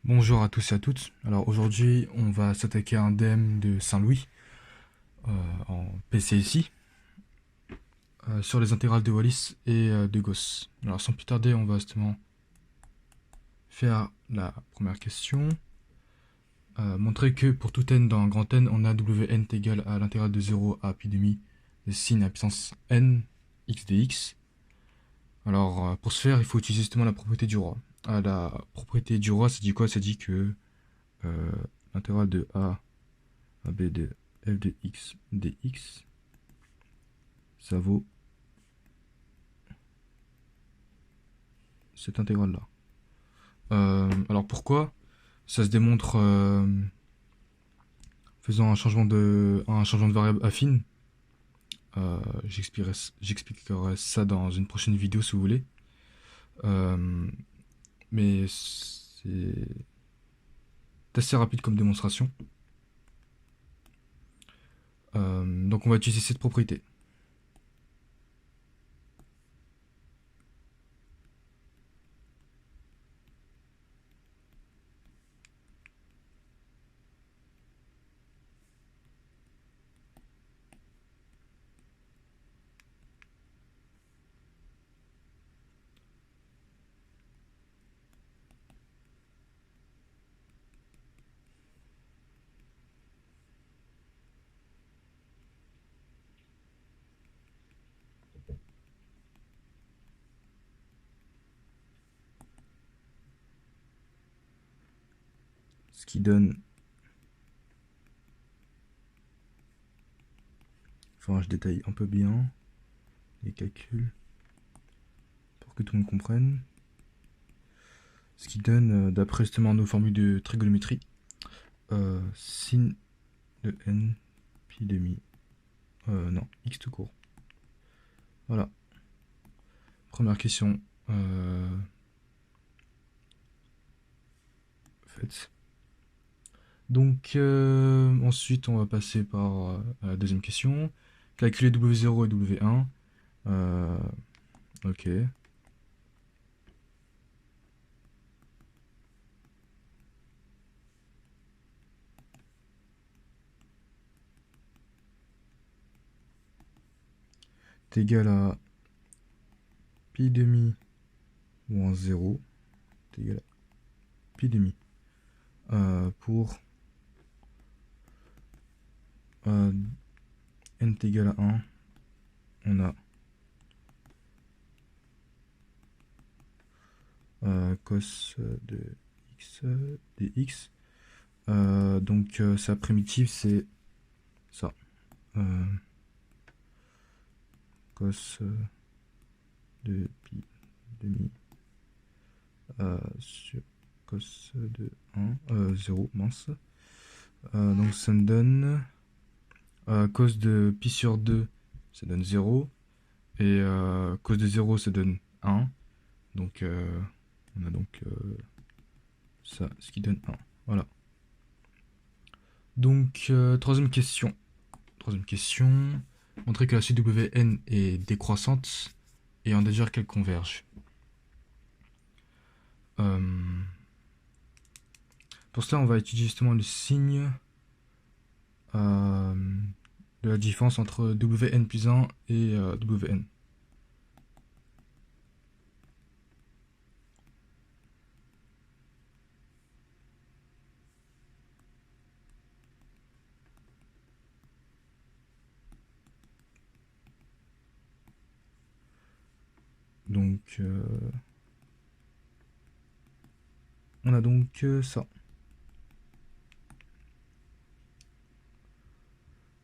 Bonjour à tous et à toutes. Alors aujourd'hui, on va s'attaquer à un DM de Saint-Louis en PCSI sur les intégrales de Wallis et de Gauss. Alors sans plus tarder, on va justement faire la première question. Montrer que pour tout n dans un grand N, on a Wn est égal à l'intégrale de 0 à pi demi de sin à puissance n x dx. Alors pour ce faire, il faut utiliser justement la propriété du roi. La propriété du roi, ça dit quoi? Ça dit que euh, l'intégrale de a à b de f de x dx, ça vaut cette intégrale-là. Alors pourquoi? Ça se démontre faisant un changement de variable affine. J'expliquerai ça dans une prochaine vidéo si vous voulez. Mais c'est assez rapide comme démonstration. Donc on va utiliser cette propriété. Ce qui donne... Enfin, je détaille un peu bien les calculs pour que tout le monde comprenne. Ce qui donne, d'après justement nos formules de trigonométrie, sin de n pi demi. Non, x tout court. Voilà. Première question faite. Donc ensuite on va passer par la deuxième question. Calculer W0 et W1. Ok. Est égal à pi demi moins 0. Est égal à pi demi. Pour n est égal à 1, on a cos de x dx. Donc sa primitive c'est ça. Cos de pi demi sur cos de 1, 0, mince. Donc ça me donne cos de pi sur 2, ça donne 0. Et cos de 0, ça donne 1. Donc on a donc ça, ce qui donne 1. Voilà. Donc troisième question. Montrer que la suite Wn est décroissante et en déduire qu'elle converge. Pour cela, on va étudier justement le signe de la différence entre Wn plus 1 et Wn. Donc, on a donc ça.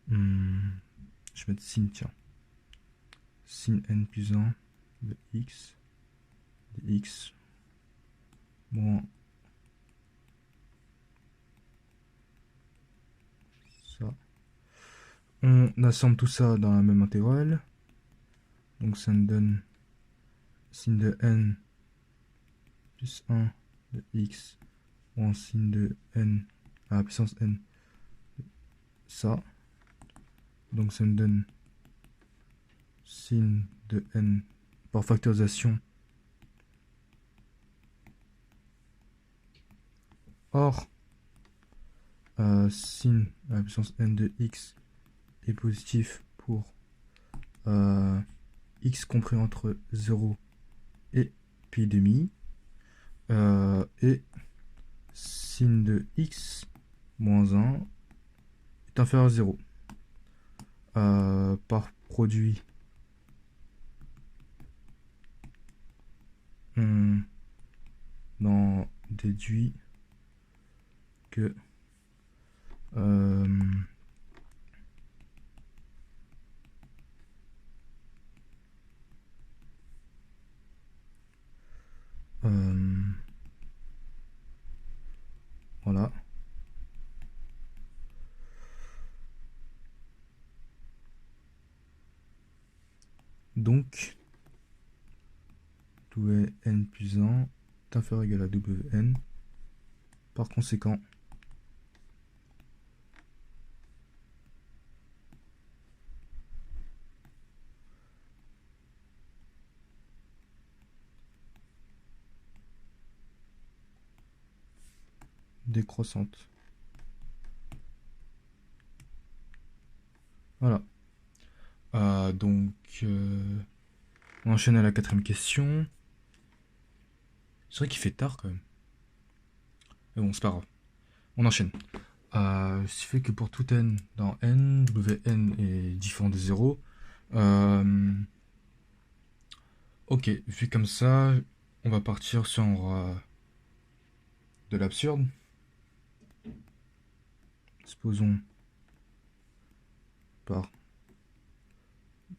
Je vais mettre sin, tiens. Sin n plus 1 de x dx moins ça. On assemble tout ça dans la même intégrale. Donc ça me donne sin de n plus 1 de x moins sin de n à la puissance n. Ça. Donc ça me donne sin de n par factorisation Or, sin à la puissance n de x est positif pour x compris entre 0 et pi demi, et sin de x moins 1 est inférieur à 0. Par produit, on en déduit que voilà. Donc, Wn plus 1 est inférieur ou égal à Wn. Par conséquent, décroissante. Voilà. Donc, on enchaîne à la 4e question. C'est vrai qu'il fait tard quand même. Mais bon, c'est pas grave. On enchaîne. Ce qui fait que pour tout n dans n, Wn est différent de 0. Ok, vu comme ça, on va partir sur de l'absurde. Supposons par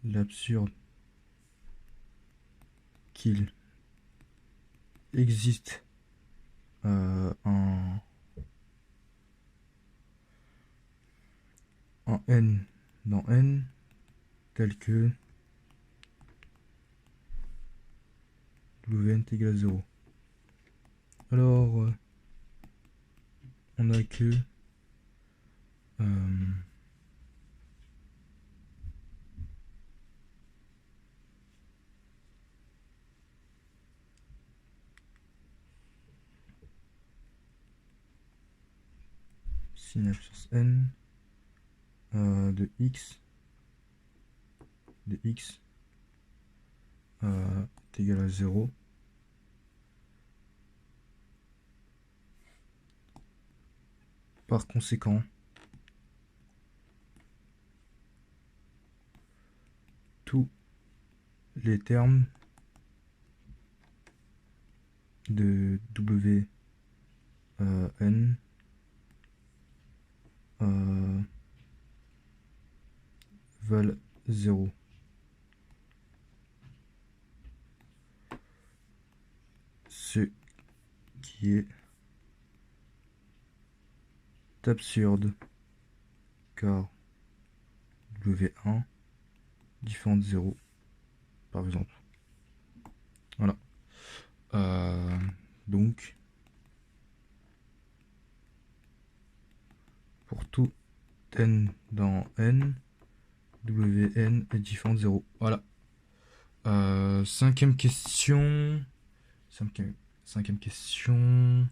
l'absurde qu'il existe un n dans n tel que Wn est égal à 0. Alors, on a que sin à puissance n de x est égal à 0. Par conséquent, tous les termes de Wn valent 0. Ce qui est absurde car W1 différent de 0 par exemple. Voilà. Donc pour tout n dans n, Wn est différent de 0. Voilà. 5e question. Cinquième question.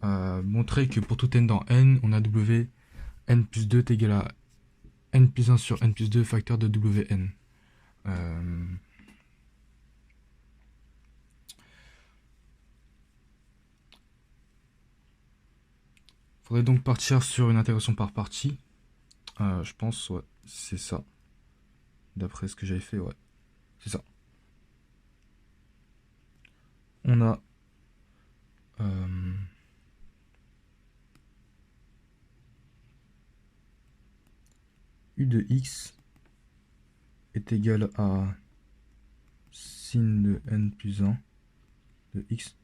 Montrer que pour tout n dans n, on a Wn plus 2 est égal à n plus 1 sur n plus 2 facteur de Wn. Faudrait donc partir sur une intégration par partie. Je pense, ouais, c'est ça. D'après ce que j'avais fait, ouais, c'est ça. On a u de x est égal à sin de n plus 1 de x.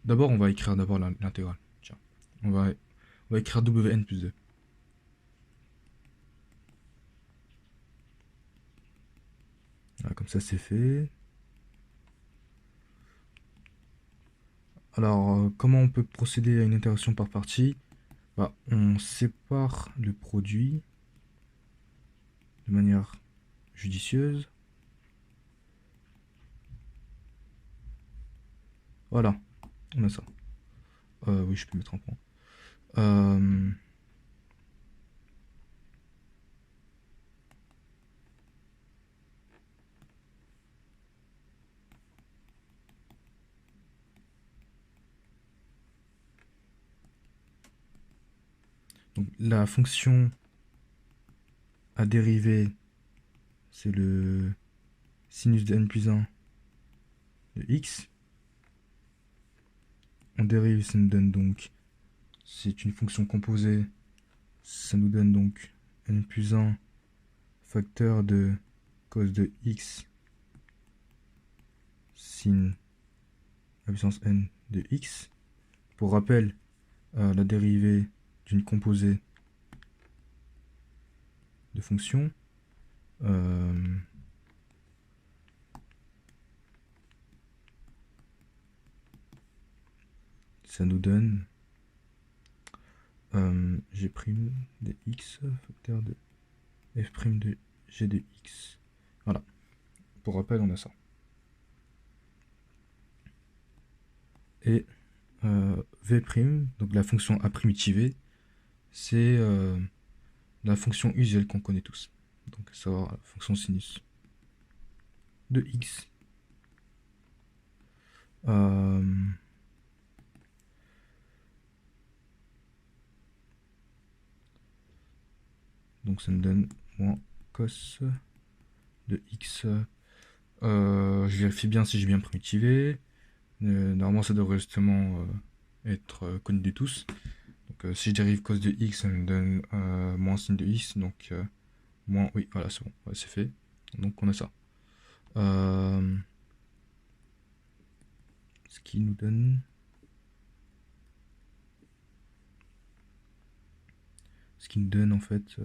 D'abord, on va écrire d'abord l'intégrale. Tiens, on va écrire Wn plus 2. Voilà, comme ça, c'est fait. Alors, comment on peut procéder à une intégration par partie? On sépare le produit de manière judicieuse. Voilà, on a ça. Oui, je peux mettre en point. Euh, donc la fonction à dériver, c'est le sinus de n plus 1 de x. On dérive, ça nous donne donc, c'est une fonction composée, ça nous donne donc n plus 1 facteur de cos de x sin la puissance n de x. Pour rappel, la dérivée d'une composée de fonction, ça nous donne g' de x facteur de f' de g de x. Voilà. Pour rappel, on a ça. Et v', donc la fonction à primitivée, c'est la fonction usuelle qu'on connaît tous. Donc ça va la fonction sinus de x. Donc ça me donne moins cos de x. Je vérifie bien si j'ai bien primitivé. Normalement ça devrait justement être connu de tous. Donc si je dérive cos de x, ça me donne moins sin de x. Donc moins, oui, voilà, c'est bon, ouais, c'est fait. Donc on a ça. Ce qui nous donne... Ce qui nous donne en fait...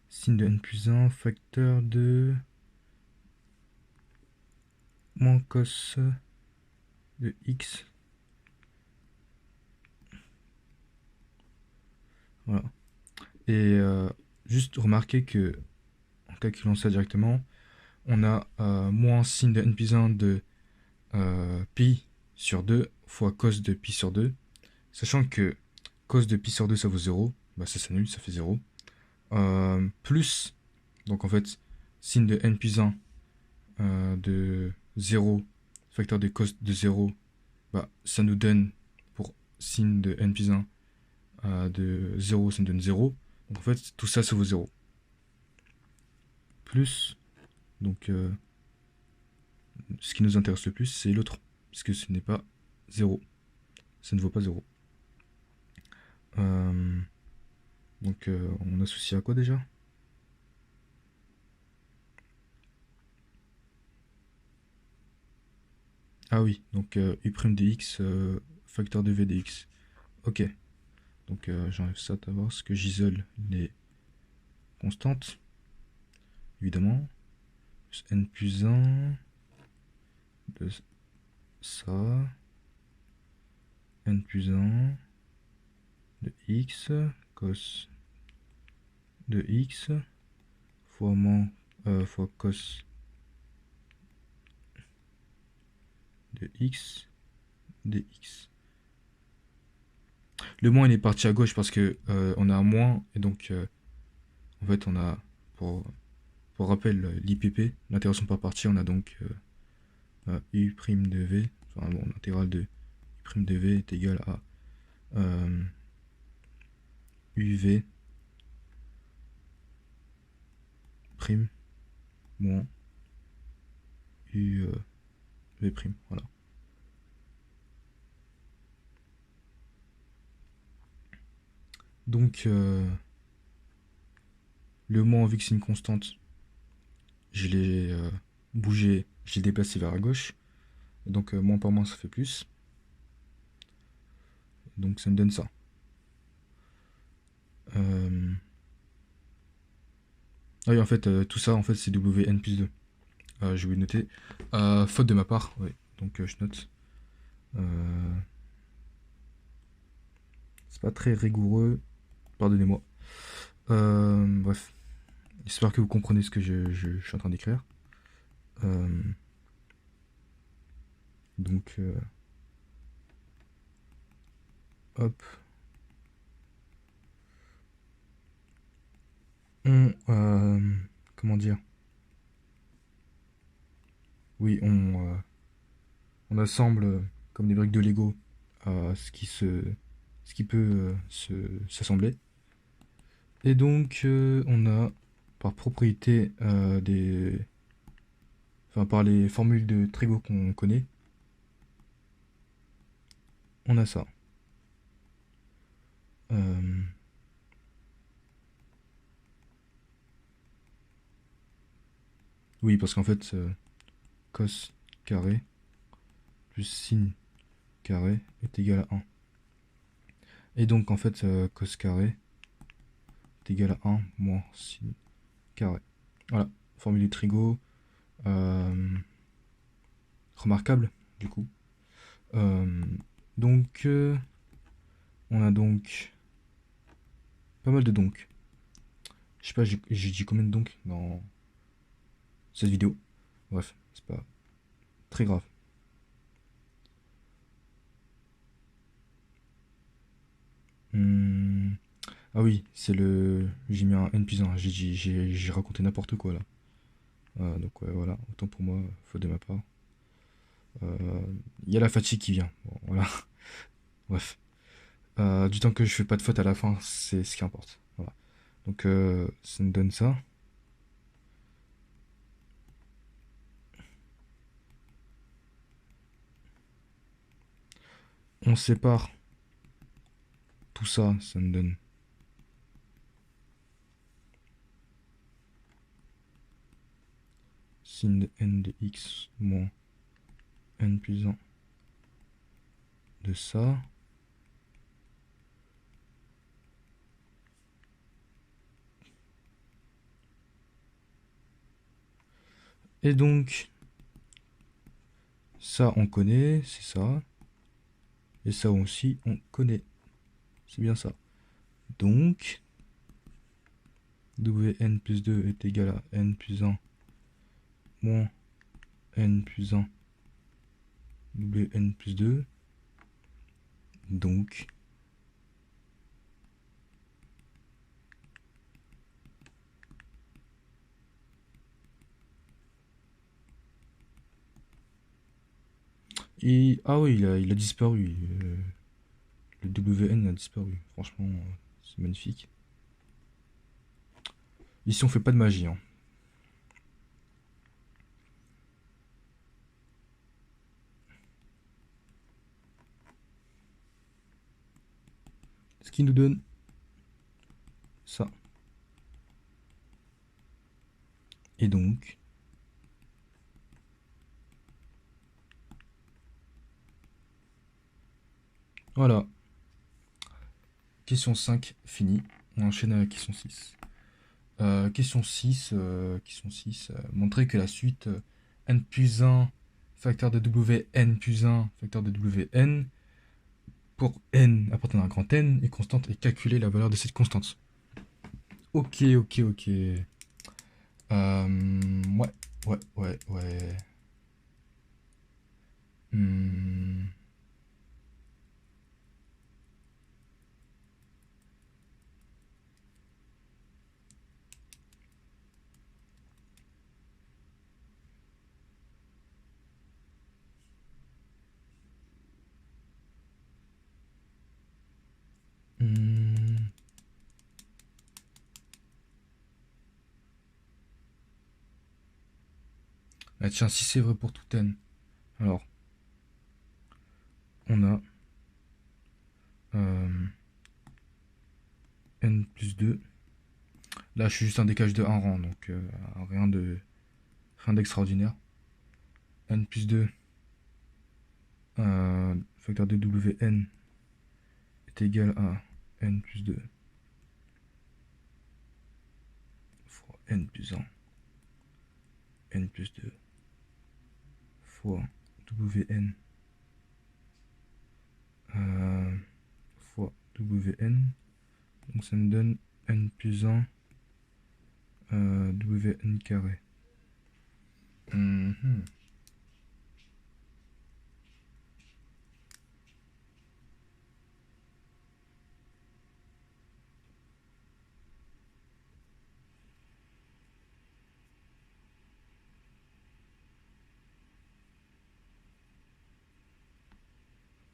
sin de n plus 1 facteur de moins cos de x. Voilà. Et juste remarquer que en calculant ça directement, on a moins sin de n plus 1 de pi sur 2 fois cos de pi sur 2. Sachant que cos de pi sur 2 ça vaut 0, bah ça s'annule, ça fait 0. Plus, donc en fait, sin de n plus 1 de 0, facteur de cos de 0, bah ça nous donne, pour sin de n plus 1 de 0, ça nous donne 0. Donc en fait, tout ça, ça vaut 0. Plus, donc ce qui nous intéresse le plus, c'est l'autre, puisque ce n'est pas 0. Ça ne vaut pas 0. Donc on associe à quoi déjà? Ah oui, donc u' dx facteur de v dx. Ok. Donc j'enlève ça d'abord parce que j'isole les constantes. Évidemment. N plus 1 de ça. N plus 1 de x cos de x fois fois cos de x dx. Le moins il est parti à gauche parce que on a un moins et donc en fait on a pour rappel l'IPP, l'intégration par partie, on a donc u' de v, enfin bon, l'intégrale de u' de v est égale à uv prime moins uv prime, voilà. Donc le moins, vu que c'est une constante, je l'ai bougé, je l'ai déplacé vers la gauche. Donc moins par moins ça fait plus. Donc ça me donne ça. Ah oui, en fait, tout ça, en fait, c'est Wn plus 2. Je vais noter. Faute de ma part, oui. Donc je note. C'est pas très rigoureux, pardonnez-moi. Bref, j'espère que vous comprenez ce que je suis en train d'écrire. Euh, donc, hop, comment dire? Oui, on assemble comme des briques de Lego ce qui peut s'assembler. Et donc, on a par propriété enfin par les formules de Trigo qu'on connaît, on a ça. Euh, oui, parce qu'en fait, cos carré plus sin carré est égal à 1. Et donc, en fait, cos carré est égal à 1 moins sin carré. Voilà, formule de Trigo. Euh, remarquable, du coup. Euh, donc, on a donc pas mal de donc. Je sais pas, j'ai dit combien de donc dans cette vidéo. Bref, c'est pas très grave. Hmm, ah oui, c'est le. J'ai mis un N plus 1. J'ai raconté n'importe quoi là. Donc ouais, voilà, autant pour moi, faute de ma part. Il y a la fatigue qui vient. Bon, voilà, bref. Du temps que je fais pas de faute à la fin, c'est ce qui importe. Voilà. Donc ça nous donne ça. On sépare tout ça, ça nous donne sin de n de x moins n plus 1 de ça. Et donc, ça on connaît, c'est ça. Et ça aussi on connaît. C'est bien ça. Donc, Wn plus 2 est égal à n plus 1 moins n plus 1 Wn plus 2. Donc, ah oui, il a disparu. Le Wn a disparu. Franchement, c'est magnifique. Ici, on fait pas de magie, hein. Ce qui nous donne ça. Et donc, voilà. Question 5, fini. On enchaîne à la question 6. Question 6, montrer que la suite n plus 1 facteur de Wn plus 1 facteur de Wn pour n appartenant à grand N est constante et calculer la valeur de cette constante. Ok, ok, ok. Ouais. Hmm. Hmm. Ah, tiens, si c'est vrai pour tout n, alors on a euh, n plus 2. Là, je suis juste un décalage de 1 rang, donc rien d'extraordinaire. N plus 2, facteur de Wn est égal à n plus 2 fois n plus 1, n plus 2 fois Wn fois Wn. Donc ça me donne n plus 1 wn carré. Mhm.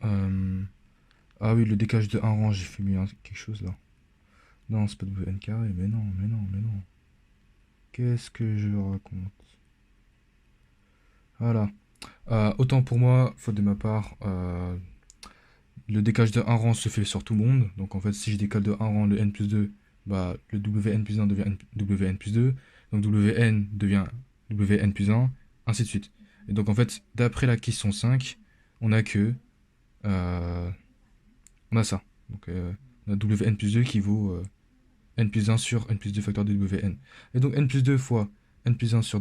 Euh, Ah oui, le décalage de un rang, j'ai fait bien quelque chose là. Non, c'est pas wn carré, mais non, mais non, mais non. Qu'est-ce que je raconte? Voilà. Autant pour moi, faute de ma part, le décalage de un rang se fait sur tout le monde. Donc en fait, si je décale de un rang le n plus 2, bah, le wn plus 1 devient wn plus 2. Donc wn devient wn plus 1, ainsi de suite. Et donc en fait, d'après la question 5, on a que... euh, on a ça. Donc on a wn plus 2 qui vaut n plus 1 sur n plus 2 facteur de wn. Et donc n plus 2 fois n plus 1 sur,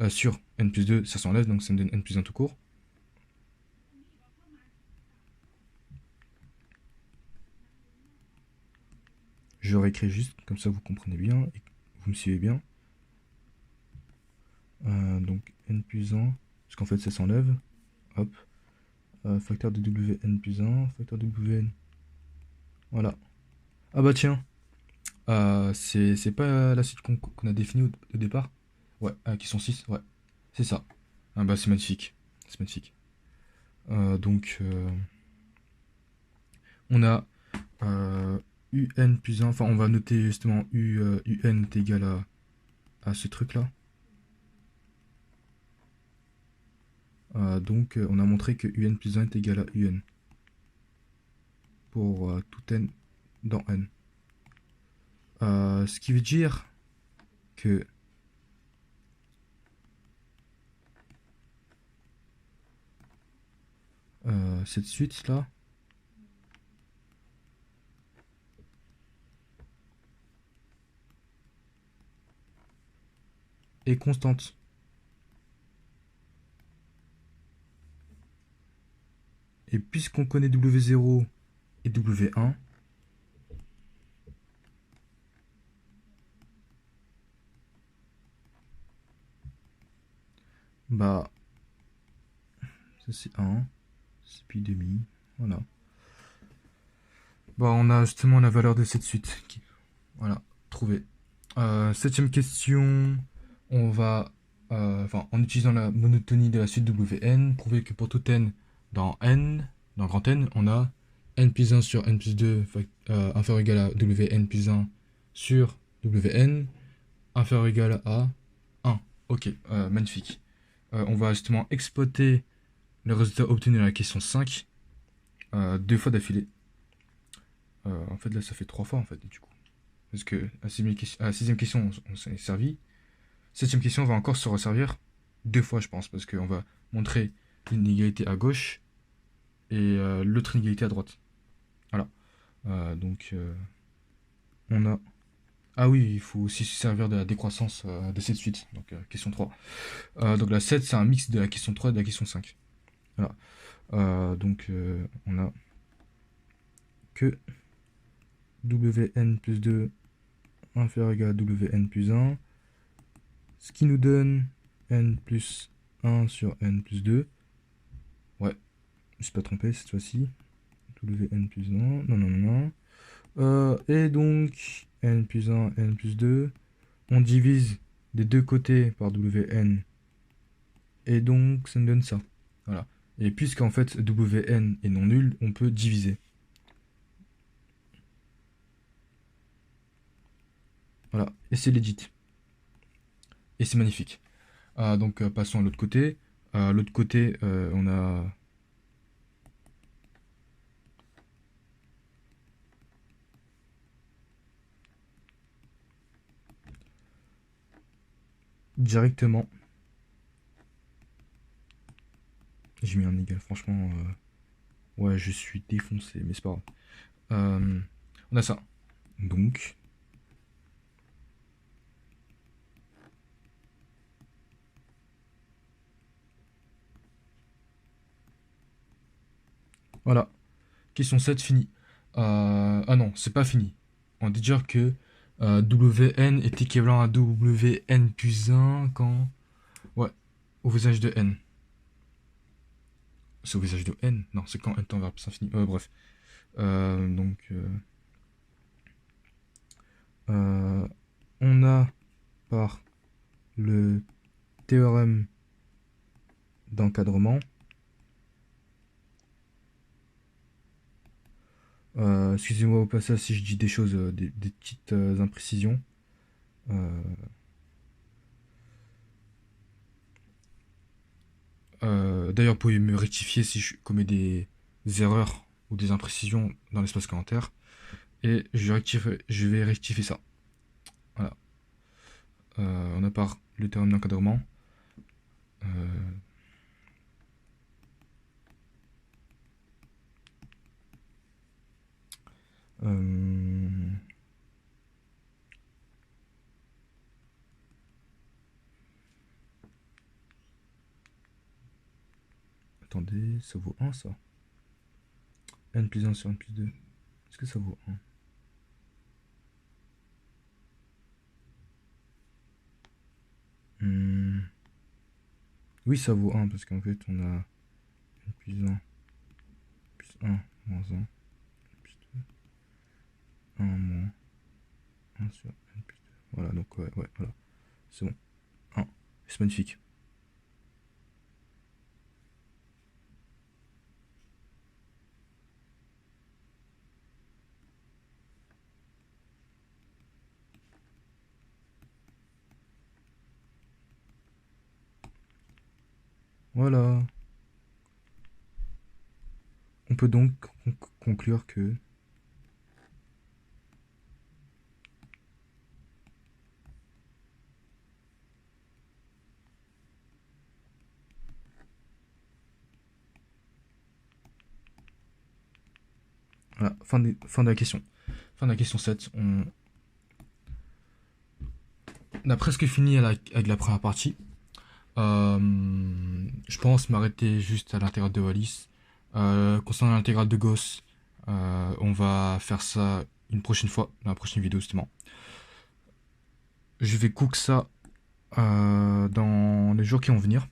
sur n plus 2, ça s'enlève, donc ça me donne n plus 1 tout court. Je réécris juste, comme ça vous comprenez bien et vous me suivez bien. Donc n plus 1, parce qu'en fait ça s'enlève. Hop. Facteur de wn plus 1, facteur de wn. Voilà. Ah bah tiens, c'est pas la suite qu'on a définie au départ. Ouais, qui sont 6, ouais. C'est ça. Ah bah c'est magnifique. C'est magnifique. Donc on a un plus 1, enfin on va noter justement un est égal à ce truc là. Donc on a montré que un plus 1 est égal à un pour tout n dans n. Ce qui veut dire que cette suite là est constante. Et puisqu'on connaît W0 et W1, bah ça c'est 1, c'est pi demi, voilà. Bah on a justement la valeur de cette suite. Voilà, trouvé. Septième question, on va, en utilisant la monotonie de la suite Wn, prouver que pour tout n, dans grand N, on a n plus 1 sur n plus 2 inférieur ou égal à Wn plus 1 sur Wn inférieur ou égal à 1. Ok, magnifique. On va justement exploiter le résultat obtenu dans la question 5 deux fois d'affilée. En fait, là, ça fait 3 fois, en fait, du coup. Parce que à la sixième question, on s'en est servi. Septième question, on va encore se resservir deux fois, je pense, parce qu'on va montrer l'inégalité à gauche et l'autre inégalité à droite. Voilà. Donc, on a... Ah oui, il faut aussi se servir de la décroissance de cette suite. Donc, question 3. Donc, la 7, c'est un mix de la question 3 et de la question 5. Voilà. Donc, on a que Wn plus 2 inférieur ou égal à Wn plus 1. Ce qui nous donne n plus 1 sur n plus 2. Ouais, je me suis pas trompé cette fois-ci. Wn plus 1. Non, non, non, non. Et donc, n plus 1, n plus 2. On divise des deux côtés par Wn. Et donc, ça nous donne ça. Voilà. Et puisqu'en fait, Wn est non nul, on peut diviser. Voilà. Et c'est legit. Et c'est magnifique. Donc, passons à l'autre côté. L'autre côté, on a... directement... J'ai mis un égal, franchement... ouais, je suis défoncé, mais c'est pas grave. On a ça. Donc... voilà. Question 7, fini. Ah non, c'est pas fini. on dit dire que Wn est équivalent à Wn plus 1 quand... Ouais, au visage de n. C'est au visage de n? Non, c'est quand n tend vers plus infini. Bref. Donc... on a par le théorème d'encadrement. Excusez-moi au passage si je dis des choses, des petites imprécisions. D'ailleurs, vous pouvez me rectifier si je commets des erreurs ou des imprécisions dans l'espace commentaire. Et je vais rectifier ça. Voilà. On a par le théorème d'encadrement. Attendez, ça vaut 1 ça. N plus 1 sur N plus 2. Est-ce que ça vaut 1? Oui, ça vaut 1 parce qu'en fait on a N plus 1 plus 1 moins 1 plus 2. 1 moins 1 sur N plus 2. Voilà, donc ouais, voilà. C'est bon. 1. C'est magnifique. Voilà. On peut donc conclure que voilà, fin de la question. Fin de la question 7. On a presque fini avec la première partie. Je pense m'arrêter juste à l'intégrale de Wallis. Concernant l'intégrale de Gauss, on va faire ça une prochaine fois, dans la prochaine vidéo justement. Je vais cook ça dans les jours qui vont venir.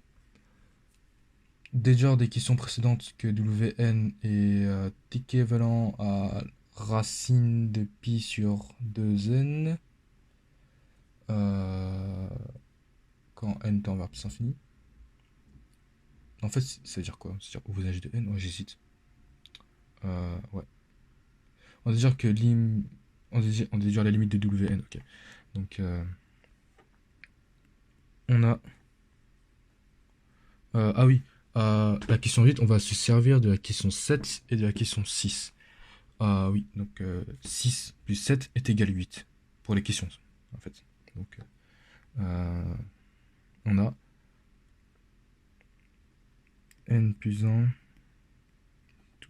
Déjà des questions précédentes que Wn est équivalent à racine de pi sur 2n quand n tend vers plus infini. En fait, ça veut dire quoi? C'est-à-dire au visage de n? Ouais, j'hésite. Ouais. On va dire que on va dire la limite de Wn, ok. Donc, on a... ah oui, la question 8, on va se servir de la question 7 et de la question 6. Oui, donc 6 plus 7 est égal à 8 pour les questions, en fait. Donc, on a n plus 1,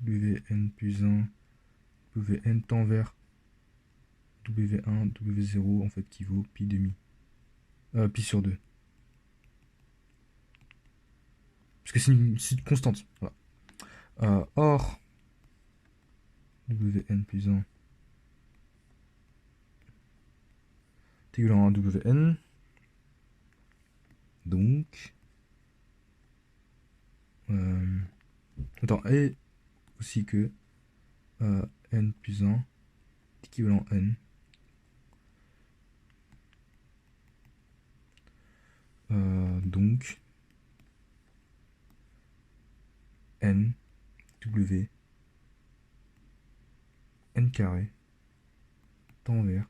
Wn plus 1, Wn tend vers W1, W0, en fait, qui vaut pi demi. Pi sur 2. Parce que c'est une constante. Voilà. Or, Wn plus 1 est égal à Wn. Donc, attends, et aussi que n plus 1 est équivalent à n. Donc, n, w, n carré, tend vers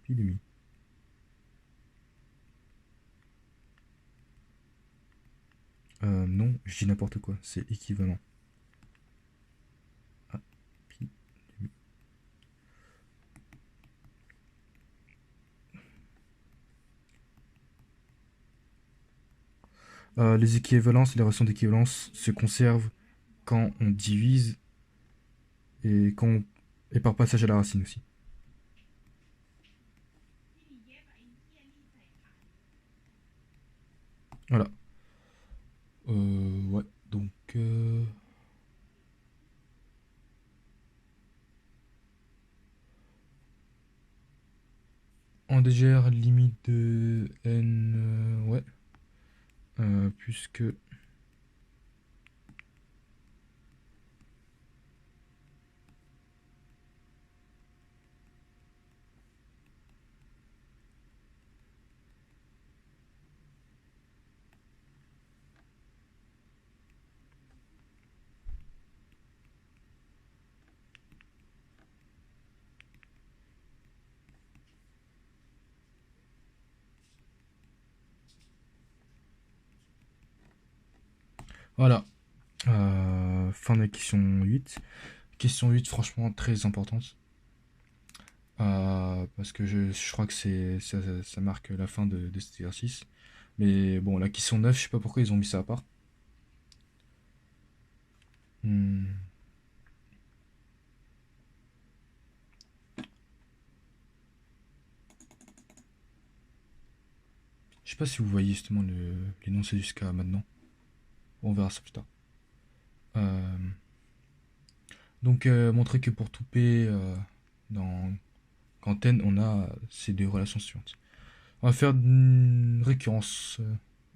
pi demi. Non, je dis n'importe quoi, c'est équivalent à pi demi. Les équivalences, les relations d'équivalence se conservent quand on divise et par passage à la racine aussi. Voilà. Ouais, donc... En DGR, limite de n, ouais, puisque voilà. Fin de la question 8. Question 8, franchement, très importante. Parce que je crois que ça marque la fin de cet exercice. Mais bon, la question 9, je sais pas pourquoi ils ont mis ça à part. Hmm. Je sais pas si vous voyez justement l'énoncé jusqu'à maintenant. On verra ça plus tard. Euh, donc, montrer que pour tout P dans quand n, on a ces deux relations suivantes. On va faire une récurrence.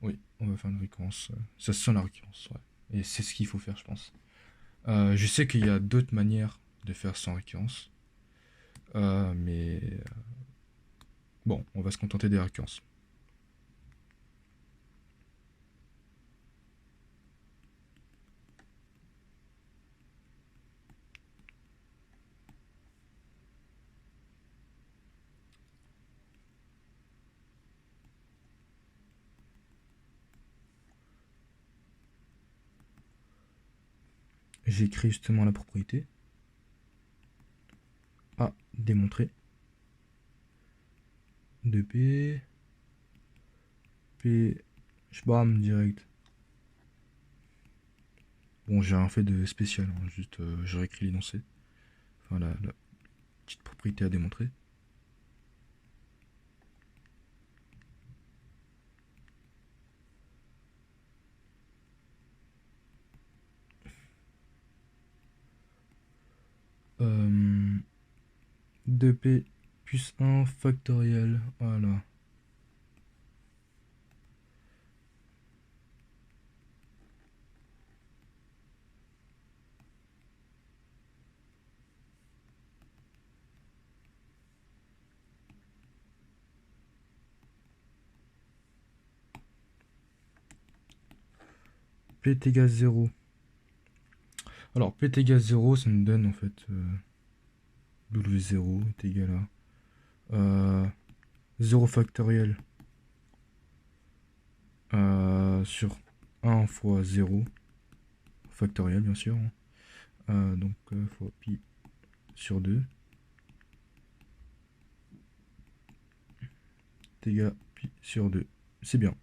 Oui, on va faire une récurrence. Ça sent la récurrence, ouais. Et c'est ce qu'il faut faire, je pense. Je sais qu'il y a d'autres manières de faire sans récurrence. Mais bon, on va se contenter des récurrences. J'écris justement la propriété. A démontrer. De P. P. Je bam direct. Bon, j'ai rien fait de spécial, hein, juste j'ai réécrit l'énoncé. Enfin, la petite propriété à démontrer. Euh, 2p plus 1 factoriel. Voilà. P est égal à 0. Alors, P est égal à 0, ça nous donne en fait W0 est égal à 0 factoriel sur 1 fois 0 factoriel, bien sûr. Donc, fois pi sur 2 est égal à pi sur 2. C'est bien.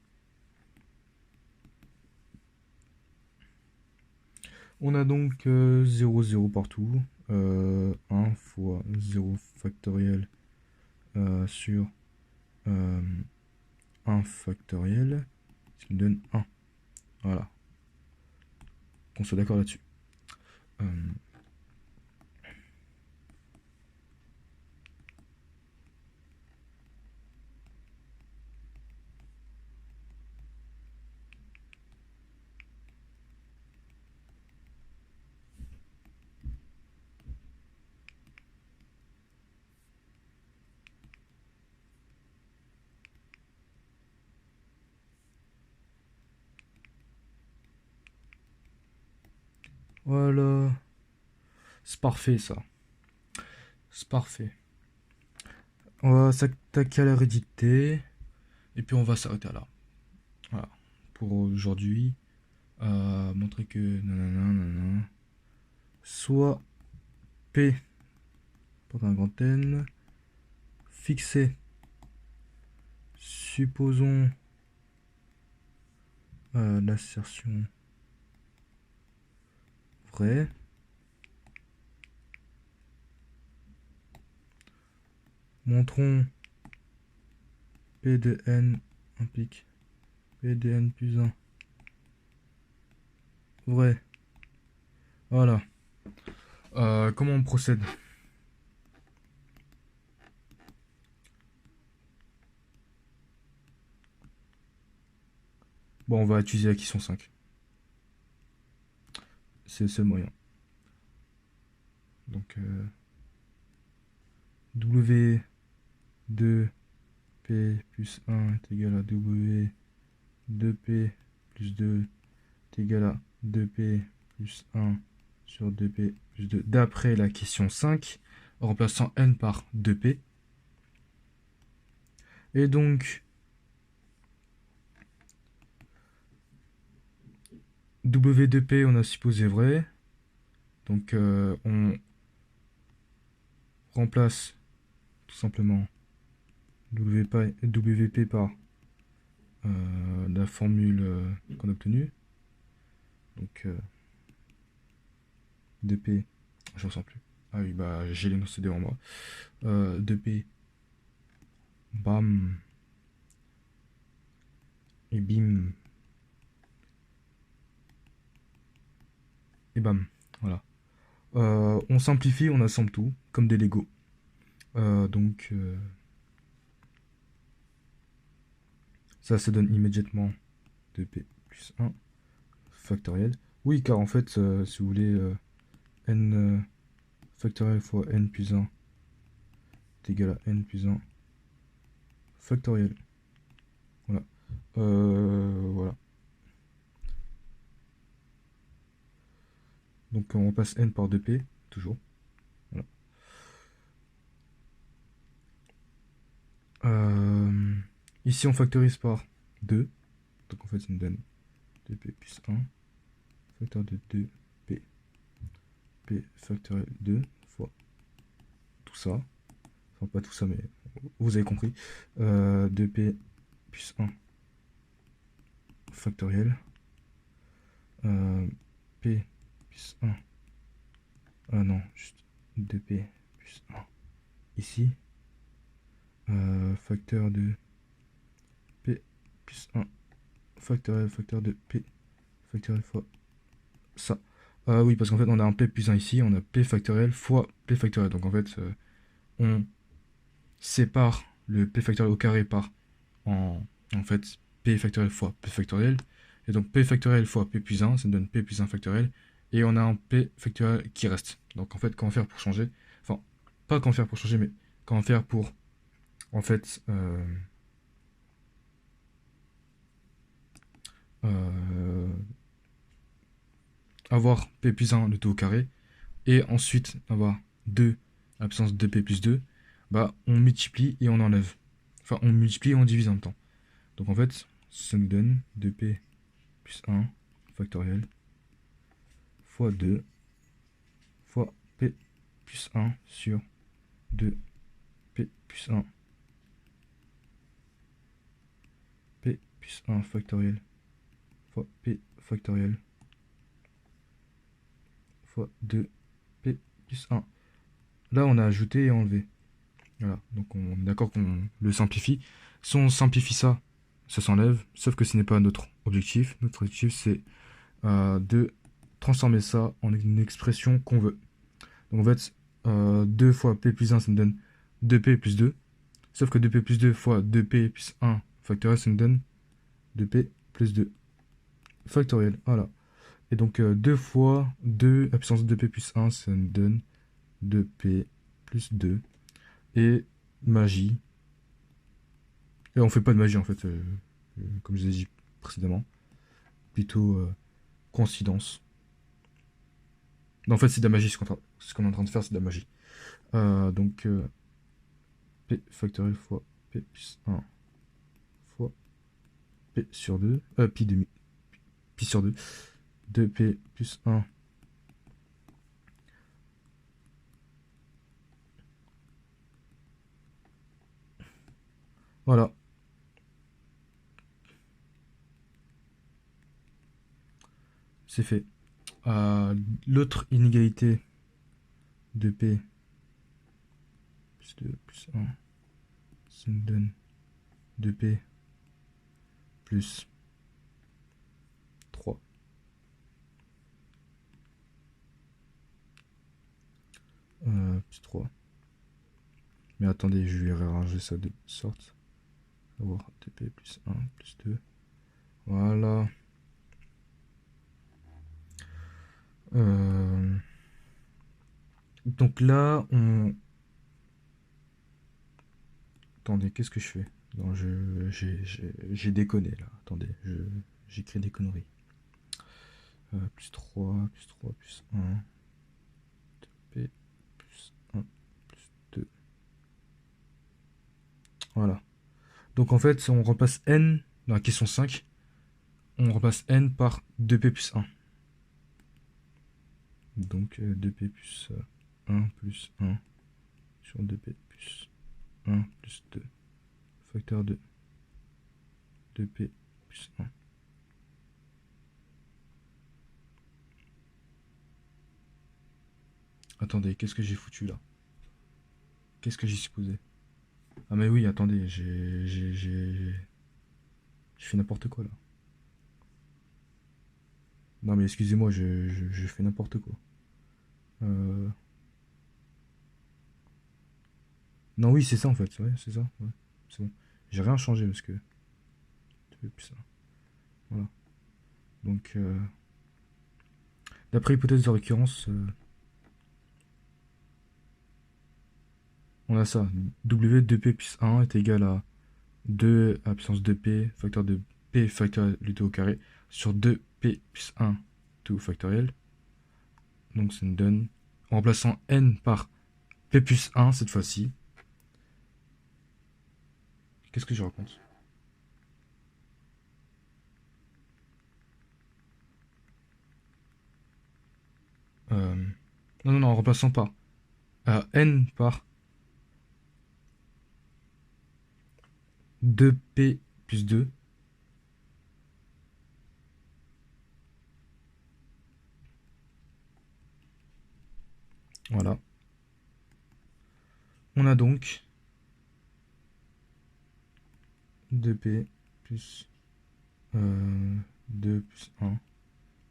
On a donc 0, 0 partout. 1 fois 0 factoriel sur 1 factoriel, ce qui me donne 1. Voilà. Qu'on soit d'accord là-dessus. Voilà. C'est parfait ça. C'est parfait. On va s'attaquer à l'hérédité. Et puis on va s'arrêter là. Voilà. Pour aujourd'hui. Montrer que nanana, soit P pour un grand N fixé. Supposons l'assertion vraie. Montrons P de n implique P de n plus 1 vrai. Voilà. Comment on procède? Bon, on va utiliser la question 5. C'est le seul moyen. Donc, W 2P plus 1 est égal à W 2P plus 2 est égal à 2P plus 1 sur 2P plus 2 d'après la question 5, en remplaçant N par 2P. Et donc, W2P, on a supposé vrai. Donc, on remplace tout simplement WP par la formule qu'on a obtenue. Donc, 2P, je ne ressens plus. Ah oui, bah j'ai l'énoncé devant moi. 2P, bam, et bim, et bam. Voilà. On simplifie, on assemble tout, comme des Lego. Donc, ça donne immédiatement 2P plus 1 factoriel. Oui, car en fait, si vous voulez, n factoriel fois n plus 1 est égal à n plus 1 factoriel. Voilà. Voilà. Donc on passe n par 2p, toujours. Voilà. Ici on factorise par 2. Donc en fait ça nous donne 2p plus 1 facteur de 2p. P factoriel 2 fois tout ça. Enfin pas tout ça mais vous avez compris. 2p plus 1 factoriel. P plus 1. Ah non, juste 2p plus 1. Ici. Facteur de p plus 1 factoriel facteur de p factoriel fois ça. Oui, parce qu'en fait on a un p plus 1 ici, on a p factoriel fois p factoriel. Donc en fait on sépare le p factoriel au carré par en fait p factoriel fois p factoriel. Et donc p factoriel fois p plus 1, ça nous donne p plus 1 factoriel. Et on a un p factoriel qui reste. Donc en fait comment faire pour changer, enfin pas comment faire pour changer, mais comment faire pour en fait avoir p plus 1 le tout au carré, et ensuite avoir 2 à l'absence de p plus 2, bah on multiplie et on enlève. Enfin, on multiplie et on divise en même temps. Donc en fait, ça nous donne 2p plus 1 factoriel fois 2 fois p plus 1 sur 2p plus 1 p plus 1 factoriel fois p factoriel fois 2p plus 1. Là, on a ajouté et enlevé. Voilà, donc on est d'accord qu'on le simplifie. Si on simplifie ça, ça s'enlève, sauf que ce n'est pas notre objectif. Notre objectif, c'est de transformer ça en une expression qu'on veut. Donc en fait, 2 fois p plus 1, ça nous donne 2p plus 2. Sauf que 2p plus 2 fois 2p plus 1 factoriel, ça nous donne 2p plus 2 factoriel. Voilà. Et donc 2 fois 2 à puissance 2p plus 1, ça nous donne 2p plus 2. Et magie. Et on fait pas de magie en fait, comme je l'ai dit précédemment. Plutôt coïncidence. Non, en fait, c'est de la magie. Ce qu'on est en train de faire, c'est de la magie. Donc, p factoriel fois p plus 1 fois p sur 2. Pi demi. Pi sur 2. 2p plus 1. Voilà. C'est fait. L'autre inégalité de p plus 2 plus 1, ça nous donne 2p plus 3. Plus 3. Mais attendez, je vais réarranger ça de sorte. On va avoir 2p plus 1 plus 2. Voilà. Euh, Donc là, on... Attendez, qu'est-ce que je fais? Non, j'ai déconné là. Attendez, j'écris des conneries. Plus 3 plus 3 plus 1. P plus 1 plus 2. Voilà. Donc en fait, on remplace n dans la question 5. On remplace n par 2p plus 1. Donc 2p plus 1 plus 1 sur 2p plus 1 plus 2. Facteur de 2p plus 1. Attendez, qu'est-ce que j'ai foutu là? Qu'est-ce que j'ai supposé? Ah mais oui, attendez, j'ai fait n'importe quoi là. Non mais excusez-moi, je fais n'importe quoi. Euh... Non oui, c'est ça en fait, ouais, c'est ça, ouais, c'est bon. J'ai rien changé parce que... Plus ça. Voilà. Donc, d'après l'hypothèse de récurrence, on a ça. W 2p plus 1 est égal à 2 à la puissance 2p, facteur de p factoriel du tout au carré, sur 2p plus 1 tout factoriel. Donc ça nous donne, en remplaçant n par p plus 1 cette fois-ci. Qu'est-ce que je raconte? Non, non, non, en remplaçant par n par 2p plus 2. Voilà. On a donc 2p plus 2 plus 1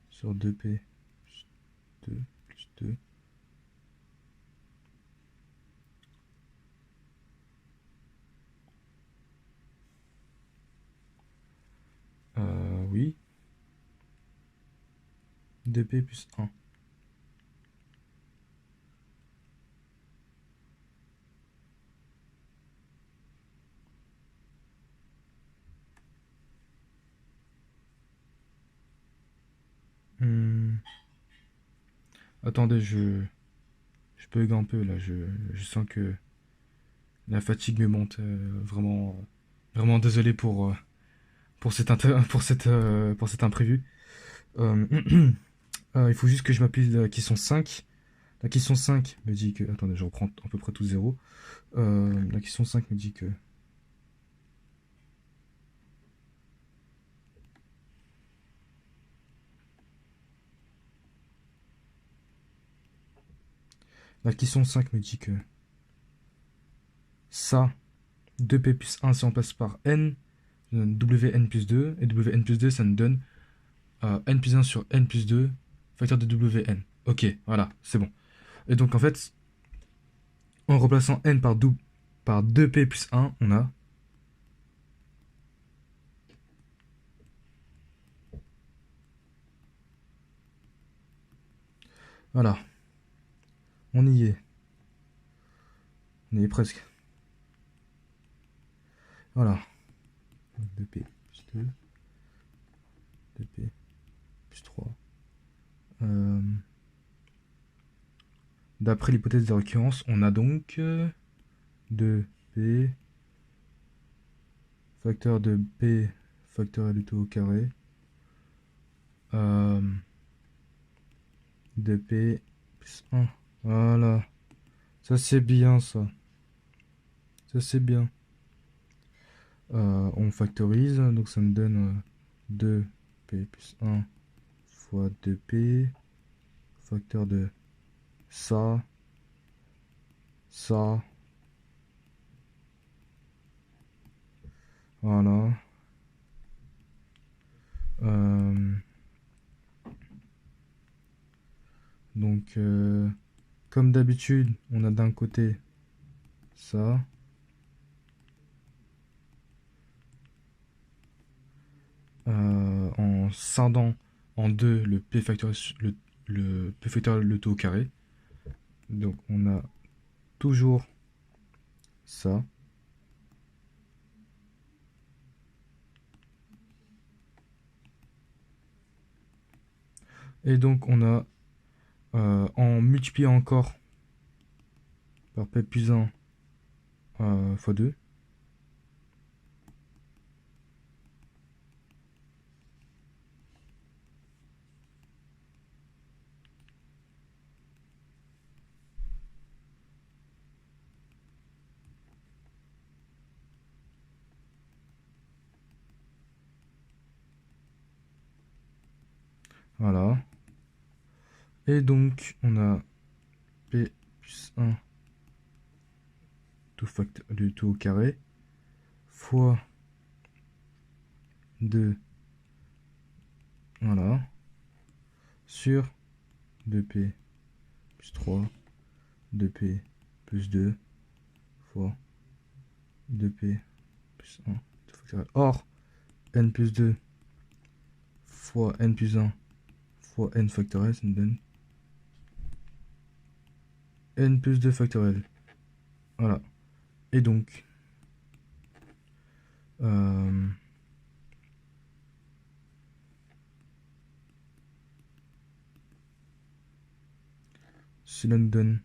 sur 2p plus 2 plus 2. Oui. 2p plus 1. Hmm. Attendez, je bug un peu là. Je sens que la fatigue me monte. Vraiment, vraiment désolé pour cet imprévu. Euh, il faut juste que je m'appuie la question 5. La question 5 me dit que... Attendez, je reprends à peu près tout zéro. La question 5 me dit que... La question 5 me dit que... Ça, 2p plus 1, si on passe par n, ça donne wn plus 2. Et wn plus 2, ça nous donne n plus 1 sur n plus 2, facteur de wn. Ok, voilà, c'est bon. Et donc en fait, en remplaçant n par 2p plus 1, on a... Voilà, on y est. On y est presque. Voilà. 2p plus 2. 2p plus 3. D'après l'hypothèse de récurrence, on a donc 2p facteur de p factoriel du tout au carré 2p plus 1. Voilà. Ça c'est bien ça. Ça c'est bien. On factorise, donc ça me donne 2p plus 1 fois 2p facteur de ça, ça. Voilà. Donc, comme d'habitude, on a d'un côté ça. scindant en deux le p factoriel, le p factoriel le tout au carré. Donc on a toujours ça. Et donc on a, en multipliant encore par p plus 1 fois 2, voilà. Et donc on a p plus 1 du tout au carré fois 2, voilà, sur 2p plus 3, 2p plus 2 fois 2p plus 1 tout factoriel. Or, n plus 2 fois n plus 1 fois n factoriel, ça nous donne n plus 2 factoriel. Voilà. Et donc, cela nous donne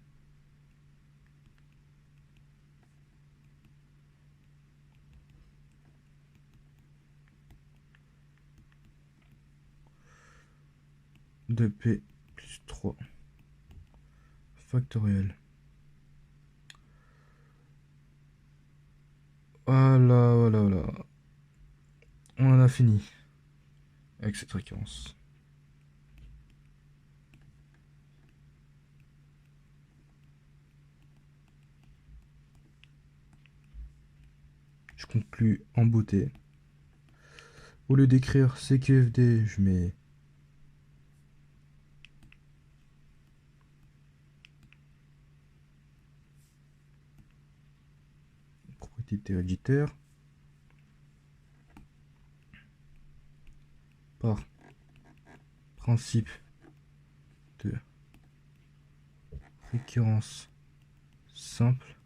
deux p plus 3 factoriel. Voilà, voilà, voilà. On en a fini avec cette récurrence. Je conclus en beauté. Au lieu d'écrire CQFD, je mets propriété héréditaire par principe de récurrence simple.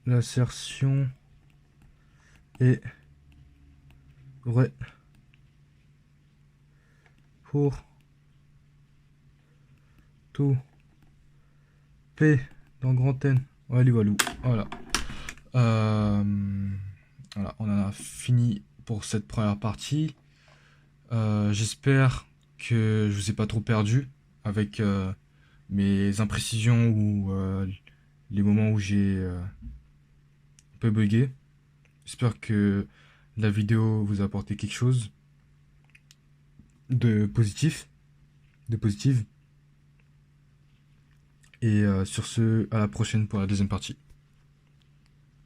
L'assertion est vraie pour tout P dans grand N. Allez, voilà. Voilà. Voilà, on en a fini pour cette première partie. J'espère que je vous ai pas trop perdu avec mes imprécisions ou les moments où j'ai un peu bugué. J'espère que la vidéo vous a apporté quelque chose de positif, de positive. Et sur ce, à la prochaine pour la deuxième partie.